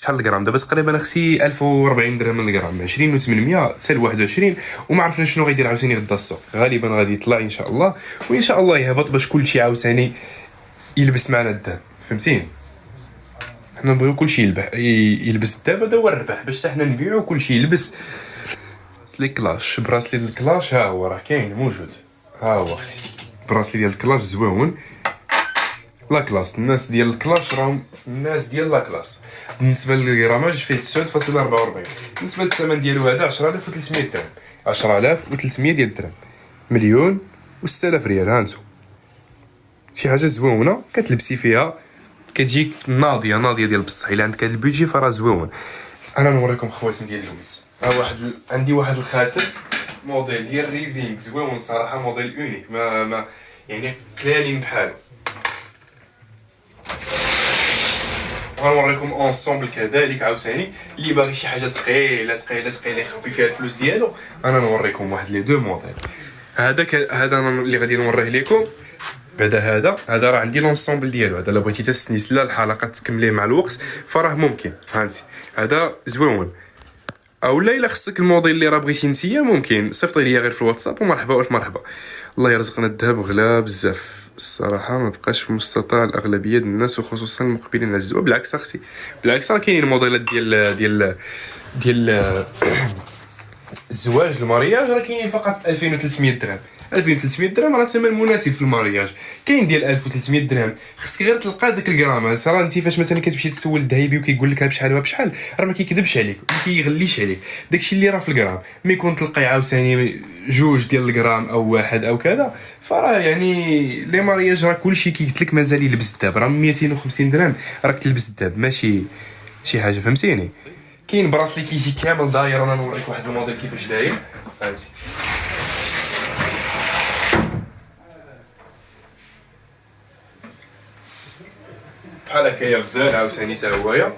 شحال الغرام دابا تقريبا اختي 1040 درهم للغرام، 20 و800 حتى ل 21. وما عرفنا شنو غيدير عاوتاني غدا السوق، غالبا غادي يطلع ان شاء الله، وان شاء الله يهبط باش كلشي عاوتاني يلبس معنا الذهب. فهمتيني؟ حنا نبغيو كلشي يلبس الذهب، هذا هو الربح، باش حتى حنا نبيعو كلشي يلبس. براسلي كلاش، براسلي ديال الكلاش ها هو راه كاين موجود، ها هو اختي براسلي ديال الكلاش زويون. لا كلاس، الناس ديال الكلاش راهم الناس ديال لا كلاس. بالنسبه للغراماج فيه 9.44. بالنسبه للثمن ديالو هذا 10300 درهم، 10300 ديال الدرهم، مليون و6000 ريال. ها انتم شي حاجه زويونه كتلبسي فيها، كتجيك ناضيه ديال بصح. الا عندك هذا البيجي فراه زويون. انا نوريكم خواتم ديال لويس. ها عندي واحد الخاتم موديل ديال ريزينغ زويون صراحه، موديل اونيك، ما يعني قلالين بحالو. غنوريكم اونسومبل كذلك عاوتاني. اللي باغي شي حاجه ثقيله يخبي فيها الفلوس ديالو، انا نوريكم واحد لي دو موديل. هذا انا اللي غادي نوريه لكم بعدا. هذا راه عندي لونسومبل ديالو. هذا الا بغيتي تستنيس لا الحلقه تكمليه مع الوقت فراه ممكن. فهمتي؟ هذا زويون. اولا الا خصك الموديل اللي راه بغيتي نتيا ممكن صيفطي ليا غير في الواتساب، ومرحبا والف مرحبا. الله يرزقنا الذهب غلا بزاف الصراحه، ما بقاش في مستطاع الاغلبيه ديال الناس، وخصوصا المقبلين على الزواج. بالعكس اختي، بالعكس راه كاينين الموديلات ديال الزواج المارياج راه كاينين فقط 2300 درهم. 2300 درهم راه ثمن مناسب في المارياج. كاين ديال 1300 درهم، خصك غير تلقى داك الغرام. راه انت فاش مثلا كتمشي تسول الذهبي وكيقول لك بشحال وبشحال، راه ما كيكذبش عليك، ما كيغليش عليك. داكشي اللي راه في الغرام. مي يكون تلقاي عاوتاني جوج ديال الغرام او واحد او كذا، فراه يعني لي مارياج راه كلشي قلت لك مازال يلبس الذهب. راه 250 درهم راك تلبس الذهب، ماشي شي حاجه. فهمتيني؟ كاين براسلي كيجي كامل داير. انا نوريك واحد الموديل كيفاش داير. فهمتي؟ بحال هكايا غزال عاوتاني تا هوايا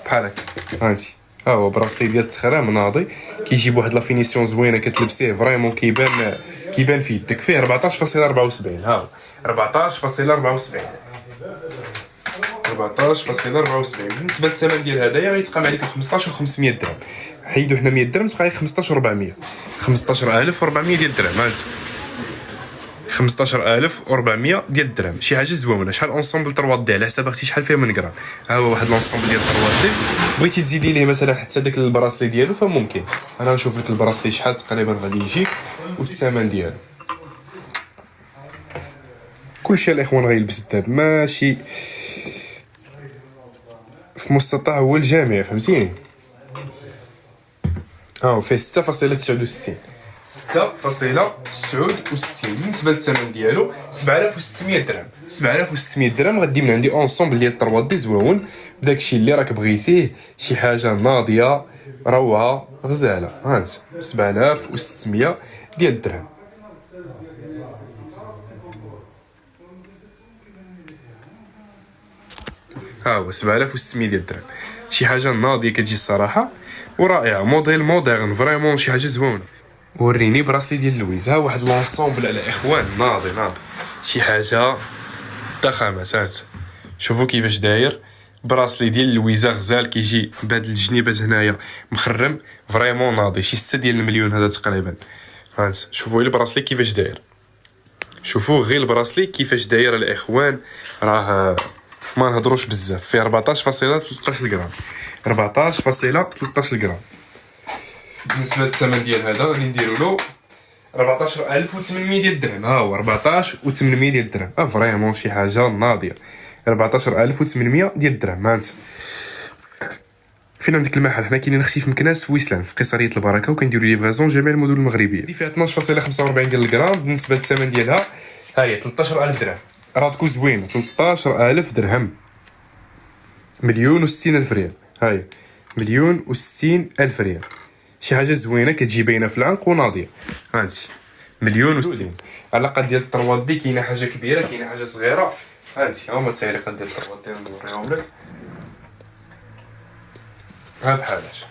بحال هكا. فهمتي؟ ها هو براسلي ديال التخرام ناضي، كيجي بواحد لا فينيسيون زوينه، كتلبسيه فريمون كيبان في يدك. فيه 14.74. ها 14.74. بالنسبه للثمن ديال هدايا غيتقام عليكم 15500 درهم. حيدوا حنا 100 درهم تبقى 15400. 15400 ديال الدرهم. هانت 15400 ديال الدرهم. شي حاجه زوينه. شحال اونسومبل 3 دي على حساب اختي شحال فيه من غرام. ها هو واحد لونسومبل ديال 3 دي. بغيتي تزيدي ليه مثلا حتى داك البراسلي ديالو فممكن. انا نشوف لك البراسلي شحال تقريبا غادي يجي والثمن ديالو. كلشي الاخوان غيلبس الذهب، ماشي في مستطاع هو الجميع. فهمتيني؟ ها فيه 6.69. 6.69. بالنسبه للثمن ديالو 7600 درهم. 7600 درهم غدي من عندي اونسومبل ديال 3 دي زويون بداكشي اللي راك بغيتيه، شي حاجه ناضيه روعه غزاله. هانت 7600 ديال الدرهم. ها هو 7600 ديال الدرهم. شي حاجه ناضيه كتجي الصراحه ورائعه، موديل مودرن فريمون، شي حاجه زوينه. وريني براسلي ديال لويز. ها واحد لونسومبل على اخوان ناضي شي حاجه ضخمه. هانت شوفوا كيفاش داير براسلي ديال لويزا غزال، كيجي بهاد الجنيبات هنايا مخرم فريمون ناضي، شي 6 ديال المليون هذا تقريبا. هانت شوفوا البراسلي كيفاش داير، شوفوا غير البراسلي كيفاش داير الاخوان. راه ما نهضروش بزاف. فيه 14.13 غرام. 14.13 غرام. بالنسبه للثمن ديال هذا غادي نديرو له 14800 ديال الدرهم. ها هو 14800 ديال الدرهم. فريمون شي حاجه ناضيه. 14800 ديال الدرهم. هانت فين عندك المحل؟ حنا كاينين اختي في مكناس في ويسلان في قصريه البركه، وكنديروا ليفريزون جميع المدن المغربيه. دي فيها 12.45 ديال الغرام. بالنسبه للثمن ديالها ها هي 13000 درهم. راه تكون زوينه. 13000 درهم. 1,060,000 ريال. هاي 1,060,000 ريال. شي حاجه زوينه كتجي باينه في العنق وناضيه. هانتي 1,060,000. علاقه ديال الطروات دي كاينه حاجه كبيره كاينه حاجه صغيره. هانتي هما التعليقات ديال الطروات دي نوريهم لك. ها بحال هادشي.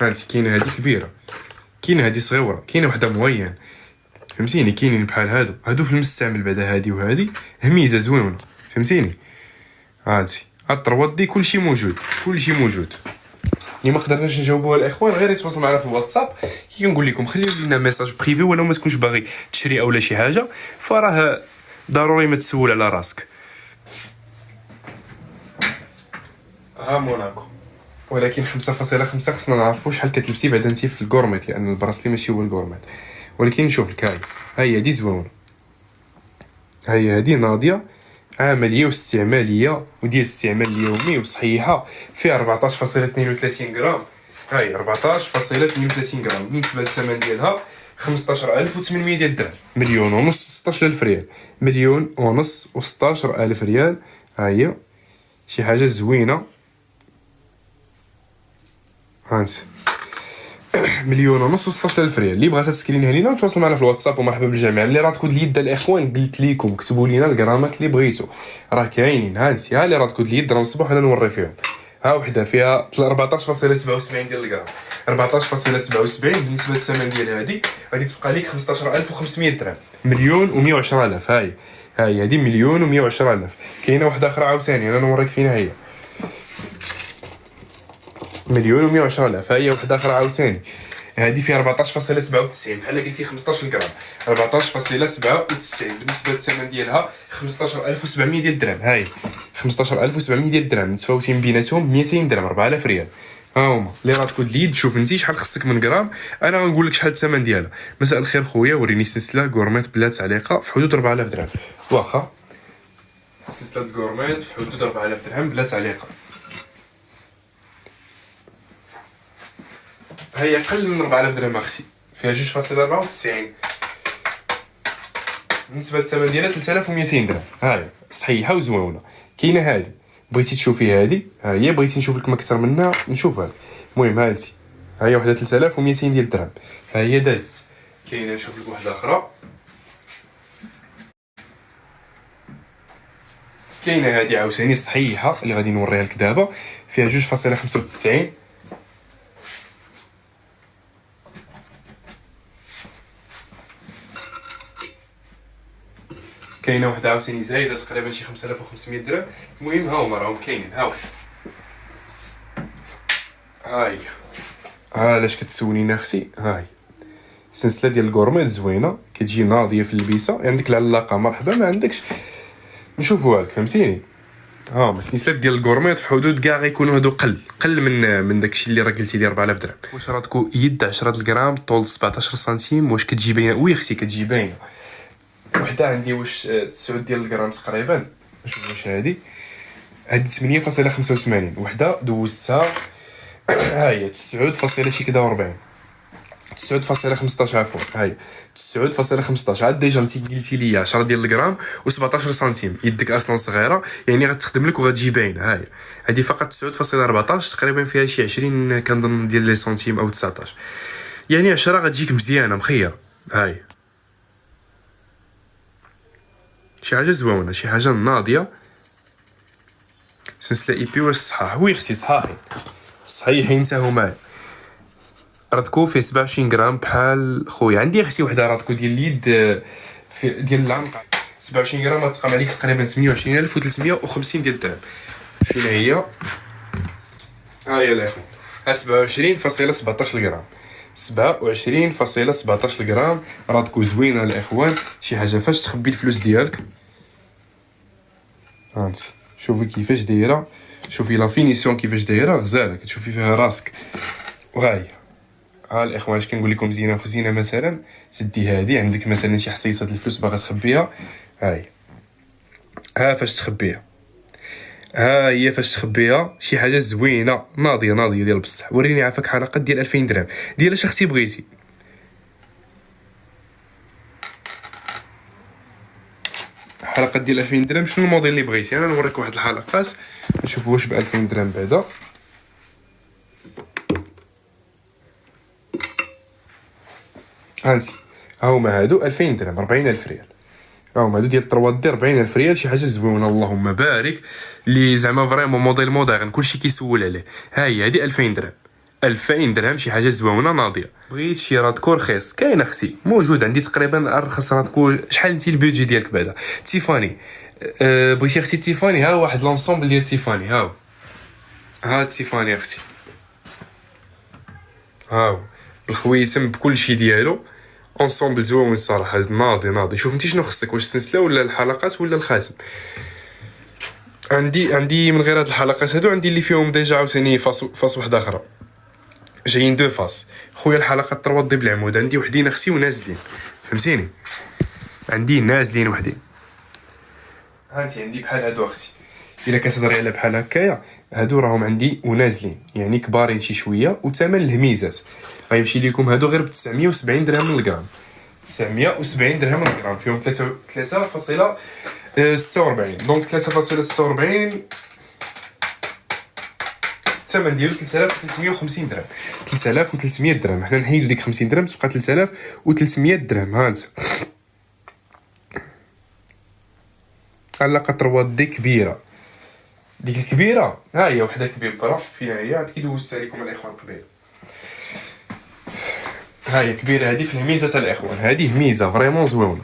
هانتي كاينه هادي كبيره، كاينه هادي صغيره، كاينه وحده موين. فهمتيني؟ كاينين بحال هادو في المستعمل بعدا. هادي وهادي هميزه زوينه. فهمتيني؟ هانتي هاد 3 دي كلشي موجود، كلشي موجود. اللي ما قدرناش نجاوبوها الاخوان غير يتواصل معنا في الواتساب. كي كنقول لكم خليو لينا ميساج بريفي، ولا ما تكونش باغي تشري اولا شي حاجه فراه ضروري ما تسول على راسك. ها موناكو، ولكن 5.5 خصنا نعرفوا شحال كتلبسي بعدا انت في الكورميت، لان البراسلي ماشي هو الكورميت. ولكن نشوف لك هاي هادي زوينه، هاي هادي ناضيه عمليه واستعماليه وديال الاستعمال اليومي وصحيحه، فيها 14.32 غرام. هاي 14.32 غرام. بالنسبه للثمن ديالها 15,800 ديال الدرهم، 1,500,000 و16,000 ريال، 1,500,000 و16,000 ريال. ها هي شي حاجه زوينه. هانت 1,500,000 و16,000 ريال. اللي بغات تسكرينها لينا تواصل معنا في الواتساب. ومرحبا بالجميع. اللي راه كود اليد الاخوان قلت لكم كتبوا لينا الغرامات اللي بغيتو، راه كاينين. ها اللي راه كود اليد راه نصبح انا نوري فيهم. ها وحده فيها 14.77 ديال الغرام، 14.77. بالنسبه للثمن ديال هذه غادي تبقى لك 15,500 درهم، 1,110,000. هاي هذه 1,110,000. كاينه واحده اخرى عاوتاني انا نوريك فين هي، 1,110,000. هي واحده اخرى عاوتاني هذه فيها 14.97 بحال قلتي 15 غرام، 14.97. بالنسبه للثمن ديالها 15,700 ديال الدرهم. هاي 15,700 ديال الدرهم متفاوتين بيناتهم 200 درهم، 4,000 ريال. ها هما اللي راه تكون اليد. شوف انت شحال خصك من غرام، انا غنقول لك شحال الثمن ديالها. مساء الخير خويا، وريني السلسله غورميت بلا تعليقه في حدود 4,000 درهم. واخا سلسله غورميت في حدود 4,000 درهم بلا تعليقه. هي اقل من 4,000 درهم اختي، فيها 2.94. بالنسبه للثمن ديالها 3,200 درهم. هاي صحيحه وزوينه. كاينه هادي بغيتي تشوفي هادي، ها هي بغيتي نشوف لك اكثر منها نشوفها لك. المهم ها انت هي وحده 3,200 ديال الدرهم. ها هي دازت. كاينه نشوف لك واحده اخرى، كاينه هادي عاوتاني صحيحه اللي غادي نوريها لك دابا، فيها 2.95. كاينه واحده عاوتاني زايده تقريبا شي 5,500 درهم. المهم ها هما راهم كاينين. ها واحد هاي. علاش كتسولينا اختي؟ هاي السلسله ديال الكورميت زوينه، كتجي ناضيه في اللبسه. عندك العلاقه مرحبا، ما عندكش نشوفوها لك، فهمتيني. بس السلسله ديال الكورميت في حدود كاع غيكونوا هادو قل من داكشي اللي راه قلتي لي 4,000 درهم. واش راه تكون يد 10 غرام طول 17 سنتيم؟ واش كتجي باينه؟ وي اختي كتجي باينه. وحده عندي واش 9 ديال الغرام تقريبا. نشوف واش هادي 8.85. وحده دوزتها ها هي 9 شي كدا 40، 9.15 عفوا. هاي 9.15. عاد ديجا انت قلتي لي 10 ديال الغرام و17 سنتيم، يدك اصلا صغيره يعني غتخدم لك وغتجي باينه. هاي هذه فقط 9.14 تقريبا، فيها شي 20 كنظن ديال لي سنتيم او 19، يعني 10 غتجيك مزيانه مخيره. هاي شي حاجه زوينه، شي حاجه ناضيه. سلسله اي بي واش صحاح؟ وي اختي صحيحين حتى هما. راه تكون فيه 27 غرام بحال خويا. عندي اختي وحده راه تكون ديال اليد ديال العنق 27 غرام غتقام عليك تقريبا 28,350 ديال الدرهم. فين هي؟ ها هي الاخوان، 27.17 غرام، 27.17 غرام. راه تكون زوينه الاخوان. شي حاجه فاش تخبي الفلوس ديالك. هانت شوفي كيفاش دايره، شوفي لا فينيسيون كيفاش دايره غزاله، كتشوفي فيها راسك. وهاي ها الاخوان اش كنقول لكم، زينه خزينه مثلا سدي هذه. عندك مثلا شي حصيصه الفلوس باغا تخبيها، هاي ها فاش تخبيها. ها هي فاش تخبيها. شي حاجه زوينه ناضيه ديال بصح. وريني عافاك حلقات ديال 2000 درهم ديال اش اختي بغيتي. حلقات ديال 2000 درهم شنو الموديل اللي بغيتي؟ انا نوريك واحد الحلقات نشوفوا واش ب 2000 درهم بعدا. هانسي ها هما هادو 2000 درهم، 40,000 ريال. ها هما هادو ديال 3 دي 40,000 ريال. شي حاجه زوينه اللهم بارك، اللي زعما فريمون موديل مودرن كلشي كيسول عليه. ها هي هادي 2000 درهم، 2000 درهم. شي حاجه زوينه ناضيه. بغيت شي رادكور رخيص كاين اختي موجود عندي تقريبا. ارخص رادكور شحال انت البيدجي ديالك بعدا؟ تيفاني بغيتي اختي تيفاني، ها واحد لونسومبل ديال تيفاني، ها تيفاني اختي، هاو بالخويتم بكل شيء ديالو، اونسومبل زوين الصراحه، ناضي. شوف انت شنو خصك، واش السلسله ولا الحلقات ولا الخاتم؟ عندي من غير هاد الحلقات هادو، عندي اللي فيهم ديجا عاوتاني فاس واحده اخرى، جايين دو فاس. خويا الحلقات 3 دي بالعمود عندي وحدين اختي ونازلين، فهمتيني؟ عندي نازلين وحدين، هانتي عندي بحال هادو اختي، الا كتهضري على بحال هكايا هادو راهم عندي ونازلين، يعني كبارين شي شويه، وثمن الهميزات غيمشي لكم هادو غير ب 970 درهم للغرام. 970 درهم للغرام، فيهم 3.46 دونك 3.46 الثمن ديالو 3350 درهم. 3300 درهم، حنا نحيدو ديك 50 درهم تبقى 3300 درهم. ها انت علاقه 3 دي كبيره، ديك الكبيره ها هي وحده كبيره فين هي، عاد كيدوزت عليكم الاخوان قبيل، ها هي كبيره هذه في الهميزه الاخوان، هذه هميزه فريمون زوينه،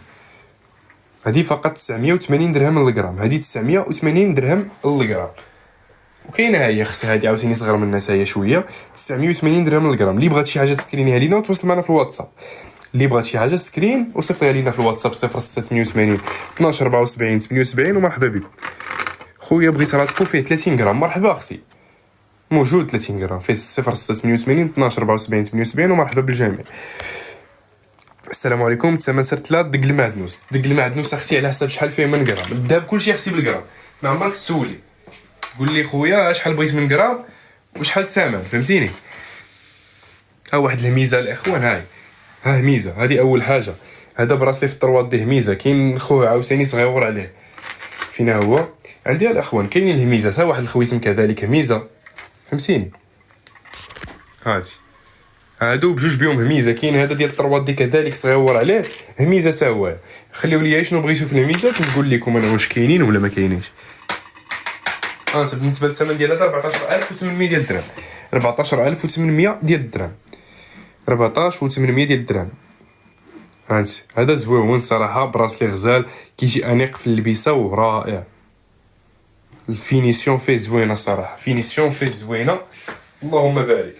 هذه فقط 980 درهم للغرام، هذه 980 درهم للغرام. وكاينه هي خصها هذه عاوتاني صغر من الناس، هي شويه 980 درهم للغرام. اللي بغات شي حاجه تسكرينيها لينا وتواصل معنا في الواتساب، اللي بغات شي حاجه سكرين وصيفطيها لينا في الواتساب 0688 12 74 78 ومرحبا بكم. خويا بغيت راتكو فيه 30 غرام، مرحبا اختي، موجود 30 غرام فيه 0688 12 74 78 ومرحبا بالجميع. السلام عليكم. الثمن سرت لا دق المعدنوس اختي على حسب شحال فيه من غرام، الذهب كلشي اختي بالغرام، ما عمرك تسولي قول لي خويا شحال بغيت من غرام وشحال الثمن، فهمتيني؟ ها واحد الهميزه الاخوان، ها هميزه، هذه اول حاجه، هذا براسلي في 3 دي هميزه، كاين خويا عاوتاني صغيور عليه، فينا هو عندي الاخوان، كاينين الهميزات، ها واحد الخويتم كذلك هميزه، فهمتيني؟ هادو بجوج بيهم هميزه، كاين هذا ديال 3 دي كذلك صغيور عليه هميزه تا هو. خليو لي شنو بغيتو في الهميزات نقول لكم انا واش كاينين ولا ما كاينينش. انت بالنسبه للثمن ديال هذا 14800 ديال الدرهم، 14800 ديال الدرهم، 14800 ديال الدرهم. هذا زوين صراحه، براسلي غزال، كيجي انيق في اللبسه ورائع، الفينيسيون فيه زوينه صراحه، فينيسيون فيه زوينه اللهم بارك.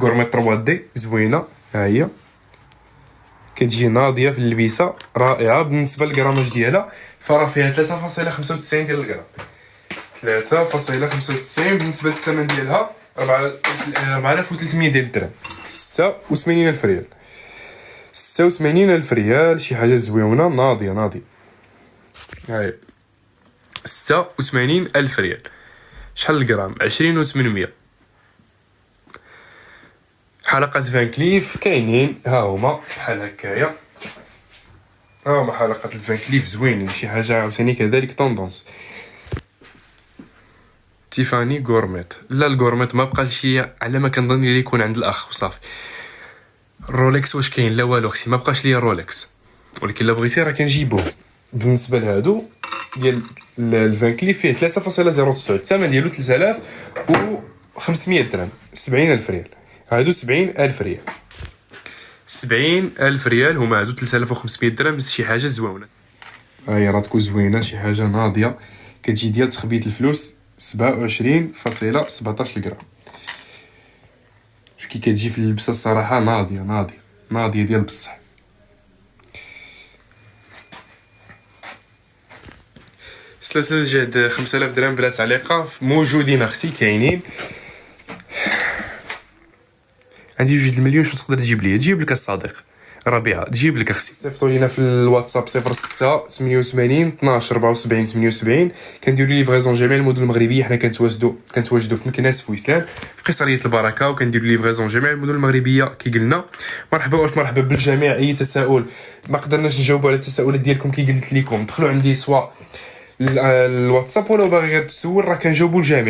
غورمي 3 دي زوينه، ها هي كتجي ناضيه في اللبسه رائعه. بالنسبه للغراماج ديالها فراه فيها 3.95 ديال الغرام، 3.95. بالنسبه للثمن ديالها 4300 ديال الدرهم، 86,000 ريال، 86,000 ريال، شي حاجه زوينه ناضيه. هاي 86,000 ريال، شحال الغرام؟ 20,800. حلقات فان كليف كاينين، ها هما بحال هكايا، ها هما حلقات الفان كليف زوينين، شي حاجه عاوتاني كذلك طوندونس. تيفاني غورميت، لا الغورميت ما بقاش شي على ما كنظن لي يكون عند الاخ وصافي. الرولكس واش كاين؟ لا والو اختي، ما بقاش ليا رولكس، ولكن الا بغيتي راه كنجيبوه. بالنسبه لهادو ديال الفان كليف فيه 3.09، الثمن ديالو 3500 درهم، 70,000 ريال. هادو 70,000 ريال، 70,000 ريال هما هادو 3500 درهم، بس شي حاجه زوينه. هاهي راه تكون زوينه، شي حاجه ناضيه، كتجي ديال تخبيط الفلوس 27.17 غرام. كي كتجي في اللبسه الصراحه ناضيه ديال بصح. سلاسل جهد 5000 درهم بلا تعليقه، موجودين اختي، كاينين. عندي 2 المليون، شنو تقدر تجيب لي؟ تجيب لك الصديق ربيعه، تجيب لك اختي. صيفطوا لينا في الواتساب 06 88 12 74 78. كنديروا ليفريزون جميع المدن المغربيه، حنا كنتواجدوا في مكناس في ويسلان في قصريه البركه، وكنديروا ليفريزون جميع المدن المغربيه كي قلنا. مرحبا بالجميع. اي تساؤل ما قدرناش نجاوبوا على التساؤلات ديالكم كي قلت لكم، دخلوا عندي سواء الواتساب ولا باغي غير تسول، راه كنجاوبوا الجميع.